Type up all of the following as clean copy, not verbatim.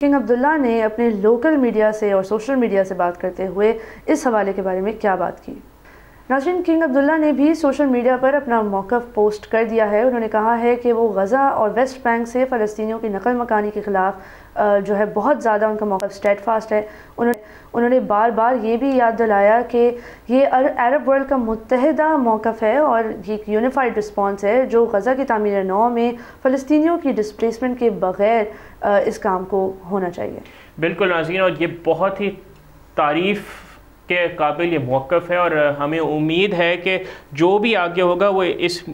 King عبداللہ نے اپنے local media سے اور سوشل میڈیا سے بات کرتے ہوئے اس حوالے کے بارے میں کیا بات کی؟ ناظرین، کنگ عبداللہ نے بھی سوشل میڈیا پر اپنا موقف پوسٹ کر دیا ہے۔ انہوں نے کہا ہے کہ وہ غزہ اور ویسٹ بینک سے فلسطینیوں کی نقل مکانی کے خلاف بہت زیادہ ان کا موقف اسٹیڈ فاسٹ ہے۔ انہوں نے بار بار یہ بھی یاد دلایا کہ یہ عرب ورلڈ کا متحدہ موقف ہے اور یہ ایک یونیفائڈ رسپانس ہے جو غزہ کی تعمیر نو میں فلسطینیوں کی ڈسپلیسمنٹ کے بغیر اس کام کو ہونا چاہیے۔ بالکل ناظرین، اور یہ بہت ہی تعریف کے قابل یہ موقف ہے اور ہمیں امید ہے کہ جو بھی آگے ہوگا وہ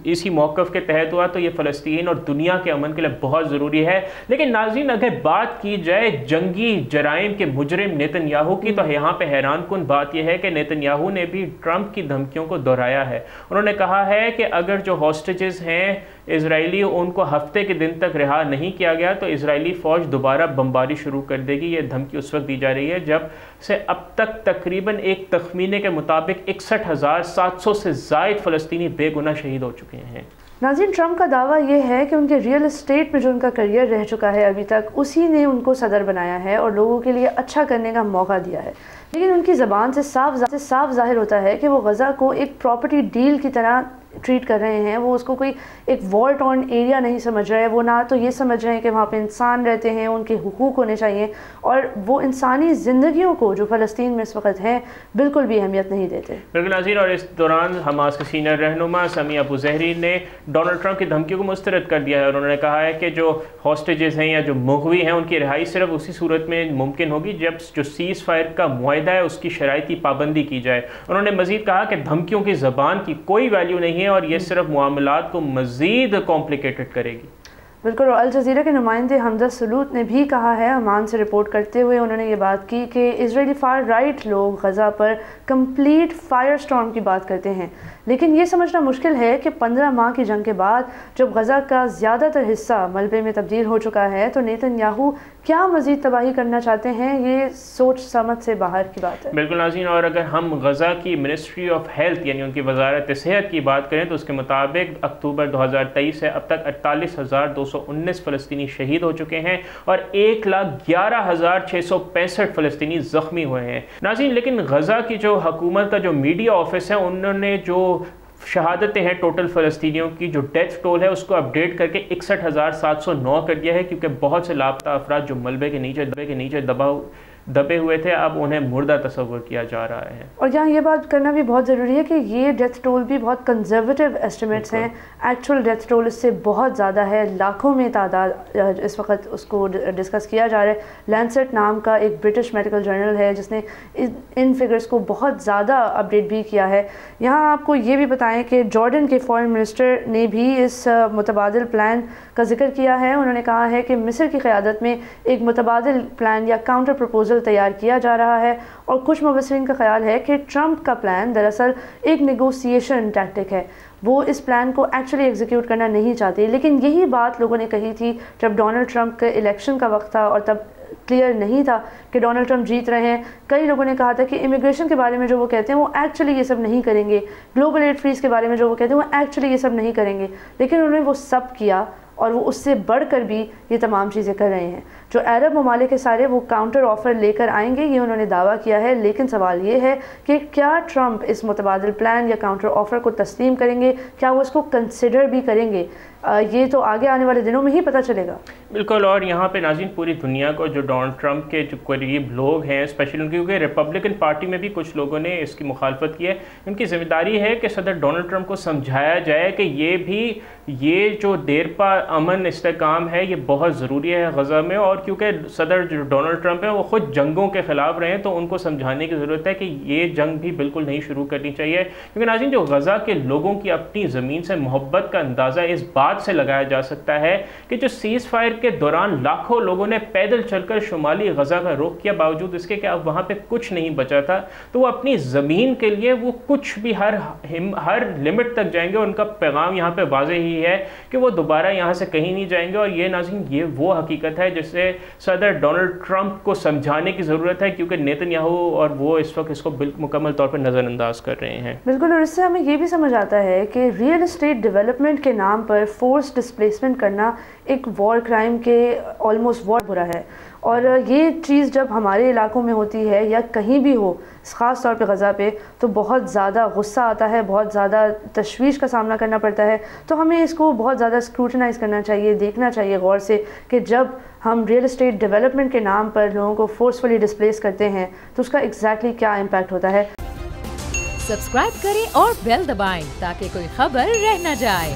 اسی موقف کے تحت ہوا تو یہ فلسطین اور دنیا کے امن کے لیے بہت ضروری ہے۔ لیکن ناظرین، اگر بات کی جائے جنگی جرائم کے مجرم نیتن یاہو کی تو یہاں پہ حیران کن بات یہ ہے کہ نیتن یاہو نے بھی ٹرمپ کی دھمکیوں کو دہرایا ہے۔ انہوں نے کہا ہے کہ اگر جو ہاسٹیجز ہیں اسرائیلی ان کو ہفتے کے دن تک رہا نہیں کیا گیا تو اسرائیلی فوج دوبارہ بمباری شروع کر دے گی۔ یہ دھمکی اس وقت دی جا رہی ہے جب سے اب تک تقریباً ایک تخمینے کے مطابق 61,700 سے زائد فلسطینی بے گناہ شہید ہو چکے ہیں۔ ناظرین، ٹرمپ کا دعویٰ یہ ہے کہ ان کے ریئل اسٹیٹ میں جو ان کا کریئر رہ چکا ہے ابھی تک، اسی نے ان کو صدر بنایا ہے اور لوگوں کے لیے اچھا کرنے کا موقع دیا ہے، لیکن ان کی زبان سے صاف ظاہر ہوتا ہے کہ وہ غزہ کو ایک پراپرٹی ڈیل کی طرح ٹریٹ کر رہے ہیں۔ وہ اس کو کوئی ایک وار ٹورن ایریا نہیں سمجھ رہے، وہ نہ تو یہ سمجھ رہے ہیں کہ وہاں پہ انسان رہتے ہیں، ان کے حقوق ہونے چاہیے، اور وہ انسانی زندگیوں کو جو فلسطین میں اس وقت ہیں بالکل بھی اہمیت نہیں دیتے۔ بالکل ناظرین، اور اس دوران حماس کے سینئر رہنما سمیع ابو زہری نے ڈونلڈ ٹرمپ کی دھمکیوں کو مسترد کر دیا ہے اور انہوں نے کہا ہے کہ جو ہاسٹیجز ہیں یا جو مغوی ہیں ان کی رہائی صرف اسی صورت میں ممکن ہوگی جب جو سیز فائر کا معاہدہ ہے اس کی شرائطی پابندی کی جائے۔ انہوں نے مزید کہا کہ دھمکیوں کی زبان کی کوئی ویلیو نہیں ہے اور یہ صرف معاملات کو مزید کمپلیکیٹڈ کرے گی۔ بالکل، اور الجزیرہ کے نمائندے حمزہ سلوط نے بھی کہا ہے، عمان سے رپورٹ کرتے ہوئے انہوں نے یہ بات کی کہ اسرائیلی فار رائٹ لوگ غزہ پر کمپلیٹ فائر سٹارم کی بات کرتے ہیں، لیکن یہ سمجھنا مشکل ہے کہ 15 ماہ کی جنگ کے بعد جب غزہ کا زیادہ تر حصہ ملبے میں تبدیل ہو چکا ہے تو نیتن یاہو کیا مزید تباہی کرنا چاہتے ہیں، یہ سوچ سمجھ سے باہر کی بات ہے۔ بالکل ناظرین، اور اگر ہم غزہ کی منسٹری آف ہیلتھ یعنی ان کی وزارت صحت کی بات کریں تو اس کے مطابق اکتوبر 2023 سے اب تک 48,219 فلسطینی شہید ہو چکے ہیں اور 1,11,665 فلسطینی زخمی ہوئے ہیں۔ ناظرین، لیکن غزہ کی جو حکومت کا جو میڈیا آفس ہے انہوں نے جو شہادتیں ہیں ٹوٹل فلسطینیوں کی جو ڈیتھ ٹول ہے اس کو اپڈیٹ کر کے 61,709 کر دیا ہے، کیونکہ بہت سے لاپتہ افراد جو ملبے کے نیچے دبے ہوئے تھے اب انہیں مردہ تصور کیا جا رہا ہے۔ اور یہاں یہ بات کرنا بھی بہت ضروری ہے کہ یہ ڈیتھ ٹول بھی بہت کنزرویٹو ایسٹیمیٹس ہیں، ایکچوئل ڈیتھ ٹول اس سے بہت زیادہ ہے، لاکھوں میں تعداد اس وقت اس کو ڈسکس کیا جا رہا ہے۔ لینسٹ نام کا ایک برٹش میڈیکل جرنل ہے جس نے ان فگرز کو بہت زیادہ اپڈیٹ بھی کیا ہے۔ یہاں آپ کو یہ بھی بتائیں کہ جارڈن کے فارن منسٹر نے بھی اس متبادل پلان کا ذکر کیا ہے۔ انہوں نے کہا ہے کہ مصر کی قیادت میں ایک متبادل پلان یا کاؤنٹر پروپوزل تیار کیا جا رہا ہے، اور کچھ مبصرین کا خیال ہے کہ ٹرمپ کا پلان دراصل ایک نیگوسیشن ٹیکٹک ہے، وہ اس پلان کو ایکچولی ایگزیکیوٹ کرنا نہیں چاہتے۔ لیکن یہی بات لوگوں نے کہی تھی جب ڈونلڈ ٹرمپ کے الیکشن کا وقت تھا اور تب کلیئر نہیں تھا کہ ڈونلڈ ٹرمپ جیت رہے ہیں۔ کئی لوگوں نے کہا تھا کہ امیگریشن کے بارے میں جو وہ کہتے ہیں وہ ایکچولی یہ سب نہیں کریں گے، گلوبل ایڈ فریز کے بارے میں جو وہ کہتے ہیں وہ ایکچولی یہ سب نہیں کریں گے، لیکن انہوں نے وہ سب کیا اور وہ اس سے بڑھ کر بھی یہ تمام چیزیں کر رہے ہیں۔ جو عرب ممالک سارے وہ کاؤنٹر آفر لے کر آئیں گے، یہ انہوں نے دعویٰ کیا ہے، لیکن سوال یہ ہے کہ کیا ٹرمپ اس متبادل پلان یا کاؤنٹر آفر کو تسلیم کریں گے، کیا وہ اس کو کنسیڈر بھی کریں گے؟ یہ تو آگے آنے والے دنوں میں ہی پتہ چلے گا۔ بالکل، اور یہاں پہ ناظرین پوری دنیا کو جو ڈونلڈ ٹرمپ کے جو قریب لوگ ہیں اسپیشلی کیونکہ ریپبلکن پارٹی میں بھی کچھ لوگوں نے اس کی مخالفت کی ہے، ان کی ذمہ داری ہے کہ صدر ڈونلڈ ٹرمپ کو سمجھایا جائے کہ یہ جو دیرپا امن استحکام ہے یہ بہت ضروری ہے غزہ میں، اور کیونکہ صدر جو ڈونلڈ ٹرمپ ہے وہ خود جنگوں کے خلاف رہے ہیں تو ان کو سمجھانے کی ضرورت ہے کہ یہ جنگ بھی بالکل نہیں شروع کرنی چاہیے، کیونکہ ناظرین جو غزہ کے لوگوں کی اپنی زمین سے محبت کا اندازہ اس بات سے لگایا جا سکتا ہے کہ جو سیز فائر کے دوران لاکھوں لوگوں نے پیدل چل کر شمالی غزہ کا رخ کیا، باوجود اس کے کہ اب وہاں پہ کچھ نہیں بچا تھا، تو وہ اپنی زمین کے لیے وہ کچھ بھی ہر لمٹ تک جائیں گے۔ ان کا پیغام یہاں پہ واضح ہی ہے کہ وہ دوبارہ یہاں سے کہیں نہیں جائیں گے، اور یہ ناظرین یہ وہ حقیقت ہے جسے صدر ڈونلڈ ٹرمپ کو سمجھانے کی ضرورت ہے، کیونکہ نیتن یاہو اور وہ اس وقت اس کو مکمل طور پر نظر انداز کر رہے ہیں۔ بالکل، اور اس سے ہمیں یہ بھی سمجھ آتا ہے کہ ریئل اسٹیٹ ڈیولپمنٹ کے نام پر فورس ڈسپلیسمنٹ کرنا ایک وار کرائم کے آلموسٹ وار برا ہے، اور یہ چیز جب ہمارے علاقوں میں ہوتی ہے یا کہیں بھی ہو، خاص طور پہ غزہ پہ، تو بہت زیادہ غصہ آتا ہے، بہت زیادہ تشویش کا سامنا کرنا پڑتا ہے. تو ہمیں اس کو بہت زیادہ اسکروٹنائز کرنا چاہیے، دیکھنا چاہیے غور سے کہ جب ہم ریئل اسٹیٹ ڈیولپمنٹ کے نام پر لوگوں کو فورسفلی ڈسپلیس کرتے ہیں تو اس کا ایگزیکٹلی کیا امپیکٹ ہوتا ہے. سبسکرائب کریں اور بیل دبائیں تاکہ کوئی خبر رہ نہ جائے.